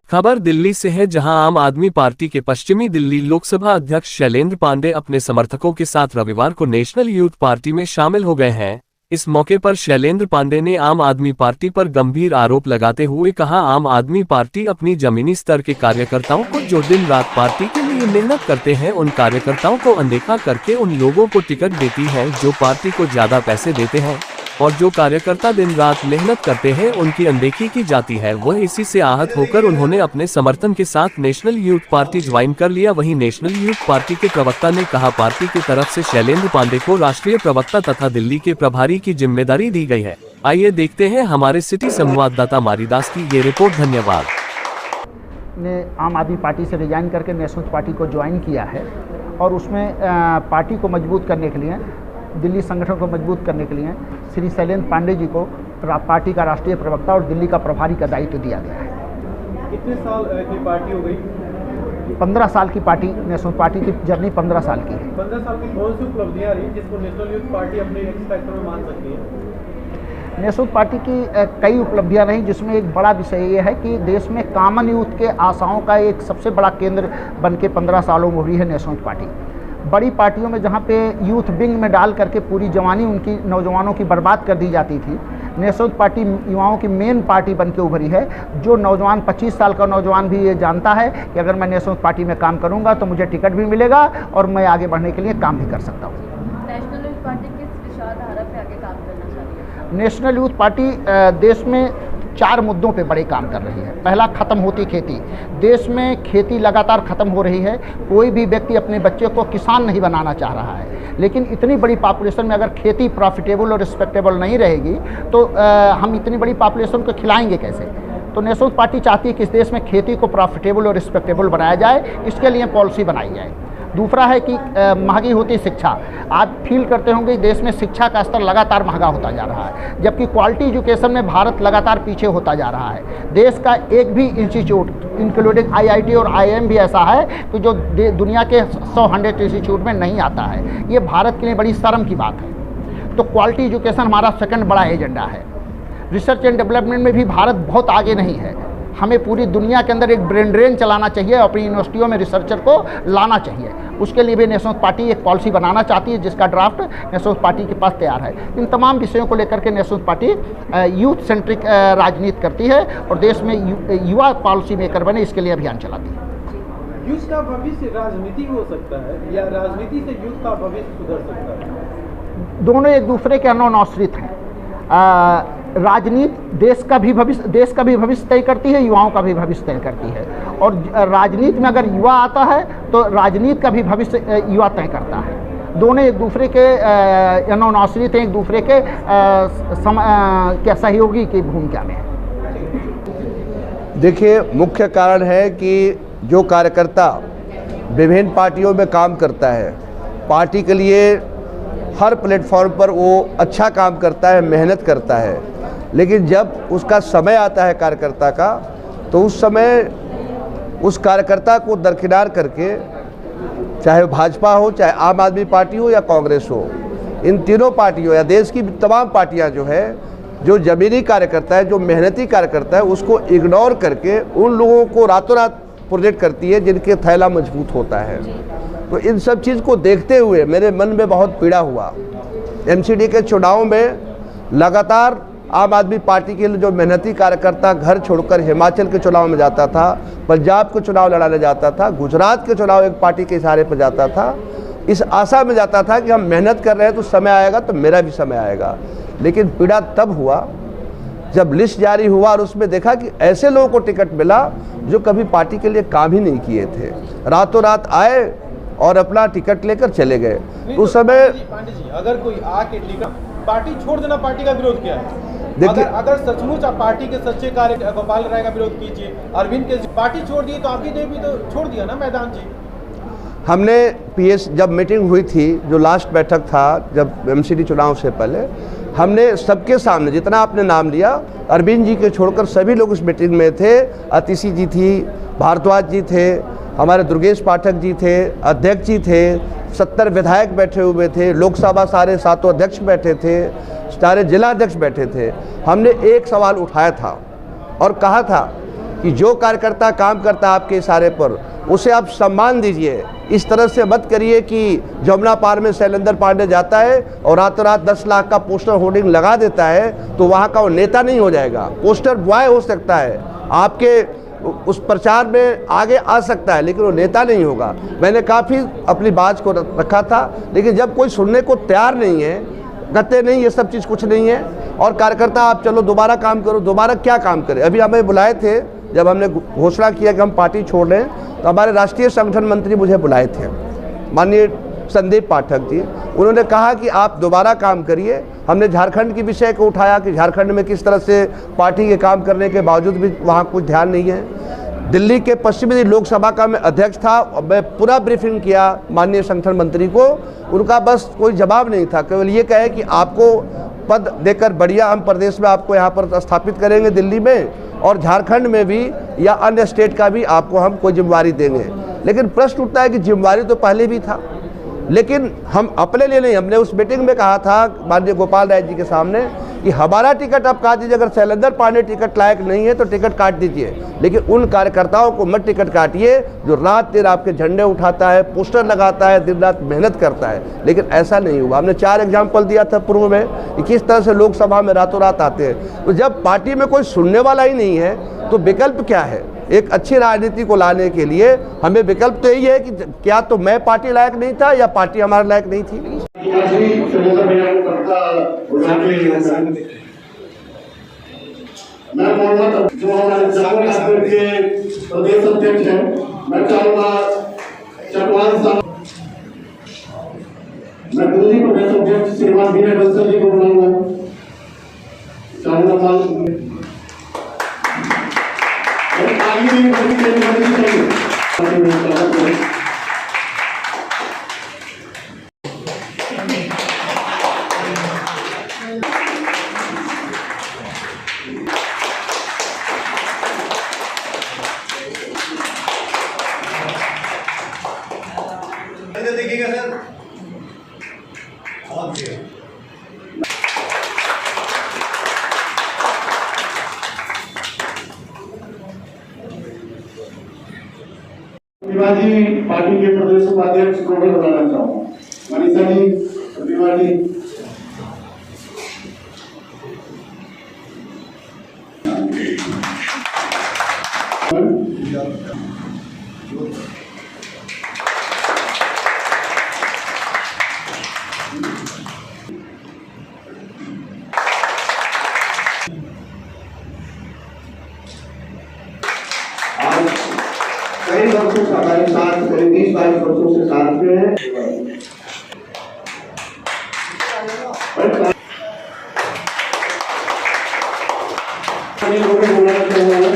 खबर दिल्ली से है, जहां आम आदमी पार्टी के पश्चिमी दिल्ली लोकसभा अध्यक्ष शैलेंद्र पांडे अपने समर्थकों के साथ रविवार को नेशनल यूथ पार्टी में शामिल हो गए हैं। इस मौके पर शैलेंद्र पांडे ने आम आदमी पार्टी पर गंभीर आरोप लगाते हुए कहा, आम आदमी पार्टी अपनी जमीनी स्तर के कार्यकर्ताओं को जो दिन रात पार्टी के लिए मेहनत करते हैं, उन कार्यकर्ताओं को अनदेखा करके उन लोगों को टिकट देती है जो पार्टी को ज्यादा पैसे देते हैं, और जो कार्यकर्ता दिन रात मेहनत करते हैं उनकी अनदेखी की जाती है। वह इसी से आहत होकर उन्होंने अपने समर्थन के साथ नेशनल यूथ पार्टी ज्वाइन कर लिया। वहीं नेशनल यूथ पार्टी के प्रवक्ता ने कहा, पार्टी की तरफ से शैलेंद्र पांडे को राष्ट्रीय प्रवक्ता तथा दिल्ली के प्रभारी की जिम्मेदारी दी गई है। आइए देखते हैं हमारे सिटी संवाददाता मारीदास की ये रिपोर्ट। धन्यवाद। ने आम आदमी पार्टी से रिजाइन करके नेशनल पार्टी को ज्वाइन किया है और उसमें पार्टी को मजबूत करने के लिए, दिल्ली संगठन को मजबूत करने के लिए श्री शैलेंद्र पांडे जी को पार्टी का राष्ट्रीय प्रवक्ता और दिल्ली का प्रभारी का दायित्व दिया गया है। कितने साल की पार्टी हो गई? 15 साल की पार्टी, नेशनल पार्टी की जर्नी 15 साल की है। 15 साल की कौन सी उपलब्धियां रही जिसको नेशनल यूथ पार्टी अपने एक्स फैक्टर में मान सकती है? नेशनल पार्टी की कई उपलब्धियां रही, जिसमें एक बड़ा विषय ये है कि देश में कॉमन यूथ के आशाओं का एक सबसे बड़ा केंद्र बन के 15 सालों में हो रही है नेशनल पार्टी। बड़ी पार्टियों में जहाँ पे यूथ विंग में डाल करके पूरी जवानी उनकी नौजवानों की बर्बाद कर दी जाती थी, नेशनल पार्टी युवाओं की मेन पार्टी बन के उभरी है। जो नौजवान 25 साल का नौजवान भी ये जानता है कि अगर मैं नेशनल पार्टी में काम करूँगा तो मुझे टिकट भी मिलेगा और मैं आगे बढ़ने के लिए काम भी कर सकता हूँ। नेशनल यूथ पार्टी किस विचारधारा पे आगे काम करना चाहती है? नेशनल यूथ पार्टी देश में 4 मुद्दों पे बड़े काम कर रही है। पहला, खत्म होती खेती। देश में खेती लगातार खत्म हो रही है। कोई भी व्यक्ति अपने बच्चे को किसान नहीं बनाना चाह रहा है, लेकिन इतनी बड़ी पॉपुलेशन में अगर खेती प्रॉफिटेबल और रिस्पेक्टेबल नहीं रहेगी तो हम इतनी बड़ी पॉपुलेशन को खिलाएंगे कैसे? तो नेशनल पार्टी चाहती है कि इस देश में खेती को प्रॉफिटेबल और रिस्पेक्टेबल बनाया जाए, इसके लिए पॉलिसी बनाई जाए। दूसरा है कि महंगी होती शिक्षा। आप फील करते होंगे देश में शिक्षा का स्तर लगातार महंगा होता जा रहा है, जबकि क्वालिटी एजुकेशन में भारत लगातार पीछे होता जा रहा है। देश का एक भी इंस्टीट्यूट इंक्लूडिंग IIT और IIM भी ऐसा है कि जो दुनिया के 100 इंस्टीट्यूट में नहीं आता है। ये भारत के लिए बड़ी शर्म की बात है। तो क्वालिटी एजुकेशन हमारा सेकंड बड़ा एजेंडा है। रिसर्च एंड डेवलपमेंट में भी भारत बहुत आगे नहीं है। हमें पूरी दुनिया के अंदर एक ब्रेन ड्रेन चलाना चाहिए, अपनी यूनिवर्सिटियों में रिसर्चर को लाना चाहिए। उसके लिए भी नेशनल पार्टी एक पॉलिसी बनाना चाहती है, जिसका ड्राफ्ट नेशनल पार्टी के पास तैयार है। इन तमाम विषयों को लेकर के नेशनल पार्टी यूथ सेंट्रिक राजनीति करती है और देश में युवा पॉलिसी मेकर बने, इसके लिए अभियान चलाती है। यूथ का भविष्य राजनीति हो सकता है या राजनीति से यूथ का भविष्य सुधर सकता है? दोनों एक दूसरे के अनुनाश्रित हैं। राजनीति देश का भी भविष्य तय करती है, युवाओं का भी भविष्य तय करती है। और राजनीति में अगर युवा आता है तो राजनीति का भी भविष्य युवा तय करता है। दोनों एक दूसरे के अनुनाश्रित हैं, एक दूसरे के सहयोगी की भूमिका में है। देखिए, मुख्य कारण है कि जो कार्यकर्ता विभिन्न पार्टियों में काम करता है, पार्टी के लिए हर प्लेटफॉर्म पर वो अच्छा काम करता है, मेहनत करता है, लेकिन जब उसका समय आता है कार्यकर्ता का, तो उस समय उस कार्यकर्ता को दरकिनार करके, चाहे भाजपा हो, चाहे आम आदमी पार्टी हो या कांग्रेस हो, इन तीनों पार्टियों या देश की तमाम पार्टियां जो है, जो ज़मीनी कार्यकर्ता है, जो मेहनती कार्यकर्ता है, उसको इग्नोर करके उन लोगों को रातों रात प्रोजेक्ट करती है जिनके थैला मजबूत होता है। तो इन सब चीज़ को देखते हुए मेरे मन में बहुत पीड़ा हुआ। MCD के चुनाव में लगातार आम आदमी पार्टी के जो मेहनती कार्यकर्ता घर छोड़कर हिमाचल के चुनाव में जाता था, पंजाब के चुनाव लड़ाने जाता था, गुजरात के चुनाव एक पार्टी के इशारे पर जाता था, इस आशा में जाता था कि हम मेहनत कर रहे हैं तो समय आएगा तो मेरा भी समय आएगा। लेकिन पीड़ा तब हुआ जब लिस्ट जारी हुआ और उसमें देखा कि ऐसे लोगों को टिकट मिला जो कभी पार्टी के लिए काम ही नहीं किए थे, रातों रात आए और अपना टिकट लेकर चले गए। उस समय पांडे जी, अगर कोई आके टिकट पार्टी छोड़ देना, पार्टी का विरोध क्या है? देखिए, अगर सचमुच आप पार्टी के सच्चे कार्य गोपाल राय का विरोध कीजिए, अरविंद के पार्टी छोड़ दी तो आपकी ने भी तो छोड़ दिया ना मैदान जी। हमने PS जब मीटिंग हुई थी, जो लास्ट बैठक था जब MCD चुनाव से पहले, हमने सबके सामने जितना आपने नाम लिया, अरविंद जी के छोड़कर सभी लोग उस मीटिंग में थे। अतिशी जी थी, भारद्वाज जी थे, हमारे दुर्गेश पाठक जी थे, अध्यक्ष जी थे, 70 विधायक बैठे हुए थे, लोकसभा सारे 7 अध्यक्ष बैठे थे, सारे जिला अध्यक्ष बैठे थे। हमने एक सवाल उठाया था और कहा था कि जो कार्यकर्ता काम करता है आपके इशारे पर उसे आप सम्मान दीजिए। इस तरह से मत करिए कि जमुना पार में शैलेंद्र पांडे जाता है और रातों रात 10 लाख का पोस्टर होर्डिंग लगा देता है तो वहाँ का वो नेता नहीं हो जाएगा, पोस्टर बॉय हो सकता है, आपके उस प्रचार में आगे आ सकता है, लेकिन वो नेता नहीं होगा। मैंने काफ़ी अपनी बात को रखा था, लेकिन जब कोई सुनने को तैयार नहीं है, कहते नहीं ये सब चीज़ कुछ नहीं है, और कार्यकर्ता आप चलो दोबारा काम करो, दोबारा क्या काम करें। अभी हमें बुलाए थे, जब हमने घोषणा किया कि हम पार्टी छोड़ रहे हैं, तो हमारे राष्ट्रीय संगठन मंत्री मुझे बुलाए थे, माननीय संदीप पाठक जी। उन्होंने कहा कि आप दोबारा काम करिए। हमने झारखंड की विषय को उठाया कि झारखंड में किस तरह से पार्टी के काम करने के बावजूद भी वहाँ कुछ ध्यान नहीं है। दिल्ली के पश्चिमी लोकसभा का मैं अध्यक्ष था, मैं पूरा ब्रीफिंग किया माननीय संगठन मंत्री को, उनका बस कोई जवाब नहीं था, केवल ये कहे कि आपको पद देकर बढ़िया हम प्रदेश में आपको यहाँ पर स्थापित करेंगे दिल्ली में, और झारखंड में भी या अन्य स्टेट का भी आपको हम कोई जिम्मेवारी देंगे। लेकिन प्रश्न उठता है कि जिम्मेवारी तो पहले भी था, लेकिन हम अपने लिए नहीं। हमने उस मीटिंग में कहा था माननीय गोपाल राय जी के सामने कि हमारा टिकट आप काट दीजिए, अगर शैलेंद्र पांडे टिकट लायक नहीं है तो टिकट काट दीजिए, लेकिन उन कार्यकर्ताओं को मत टिकट काटिए जो रात दिन आपके झंडे उठाता है, पोस्टर लगाता है, दिन रात मेहनत करता है। लेकिन ऐसा नहीं हुआ। हमने 4 एग्जाम्पल दिया था पूर्व में कि किस तरह से लोकसभा में रातों रात आते हैं। तो जब पार्टी में कोई सुनने वाला ही नहीं है तो विकल्प क्या है? एक अच्छी राजनीति को लाने के लिए हमें विकल्प तो यही है कि क्या तो मैं पार्टी लायक नहीं था या पार्टी हमारे लायक नहीं थी। मैं मोहम्मद जो हमारे झारखंड के प्रदेश अध्यक्ष हैं, मैं चाहूँगा चकवाल साहब, मैं दिल्ली प्रदेश अध्यक्ष श्रीमान विनय बंसल जी को बुलाऊंगा, चाहूँगा देखिएगा सर, बहुत त्रिवादी पार्टी के प्रदेश उपाध्यक्ष को भी बुलाना चाहूँगा। मनीषा जी त्रिवादी, कई वर्षों से हमारे साथ, करीब 20-22 वर्षों से साथ में है। लोगों को बुलाना चाहूँगा